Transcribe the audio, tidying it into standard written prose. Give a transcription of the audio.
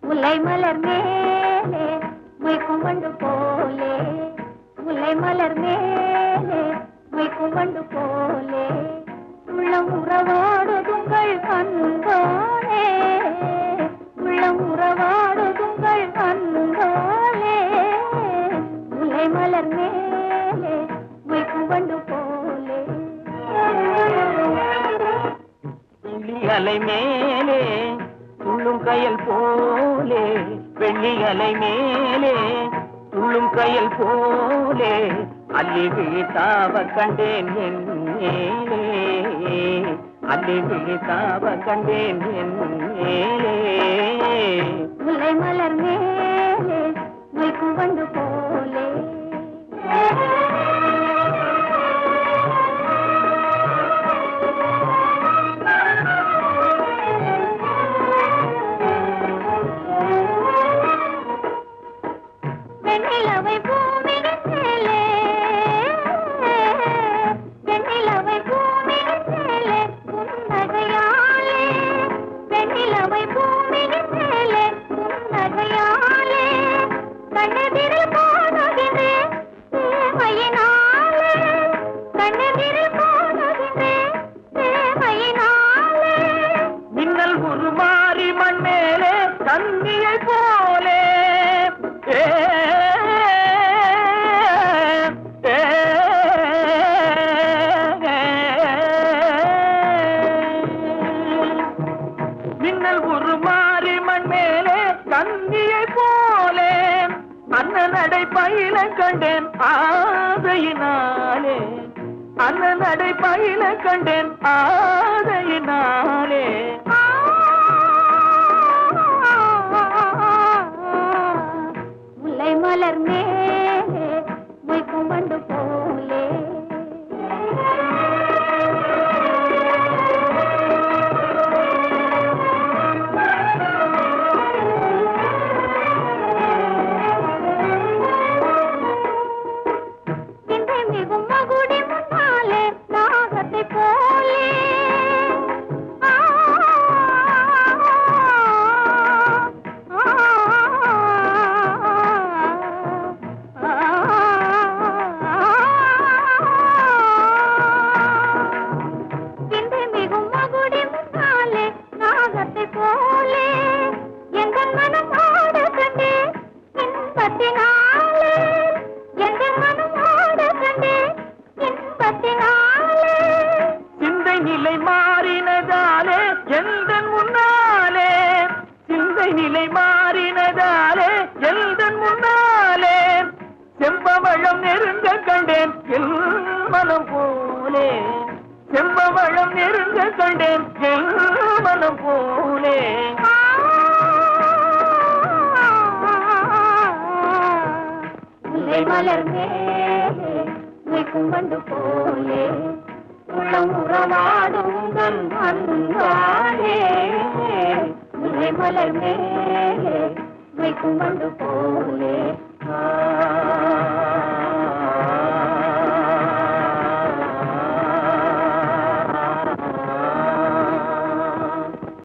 முல்லை மலர் மேலே மொய்க்கும் வண்டு போலே, முல்லை மலர் மேலே மொய்க்கும் வண்டு போலே, உள்ளம் உறவாடுதுங்கள் அன்போலே, உள்ளம் உறவாடுதுங்கள் அன்போலே, முல்லை மலர் மேலே மொய்க்கும் வண்டு போலே. வெள்ளி அலை மேலே துள்ளும் கயல் போலே, வெள்ளி அலை மேலே துள்ளும் கயல் போலே, அள்ளி விழித்தாவ கண்டேன் என் மேலே, அள்ளி விழித்தாவ கண்டேன் என் மேலே. முல்லை மலர் மேலே மொய்க்கும் வண்டு போலே. வெண்ணிலவை பூமியின் மேலே, வெண்ணிலவை பூமியின் மேலே புன்னகையாலே, வெண்ணிலவை பூமியின் மேலே புன்னகையாலே, கண்ணெதிரில் காணுகின்றேன் தேவையினாலே, கண்ணெதிரில் காணுகின்றேன் தேவையினாலே. மின்னல் உருமாறி மண் மேலே தண்ணியை போலே, மின்னல் உருமாறி மண் மேலே தண்ணியை போலே, அண்ணனடை பயில கண்டேன் ஆதையினாலே, அண்ணனடை பயில கண்டேன் ஆதையினாலே. முல்லை மலர் மேலே மொய்க்கும் வண்டு போலே. விந்தை மிகும் மகுடி முன்னாலே நாகத்தை போலே, விந்தை மிகும் மகுடி முன்னாலே நாகத்தை போலே, எங்கள் மனம் ஆட கண்டே இன்பத்தினாலே, எங்கள் மனம் ஆட கண்டே இன்பத்தினாலே. சிந்தை நிலை மாறினதாலே எந்தன் முன்னாலே, சிந்தை நிலை மாறினதாலே எந்தன் முன்னாலே, செம்பவளம் நெருங்க கண்டேன் எல் மனம் போலே, செம்பவளம் நெருங்க கண்டேன் எல் மனம் போலே. முல்லை மலர் மேலே மொய்க்கும் வண்டு போலே, உள்ளம் உறவாடுங்கள் அன்பாலே, முல்லை மலர் மேலே மொய்க்கும் வண்டு போலே.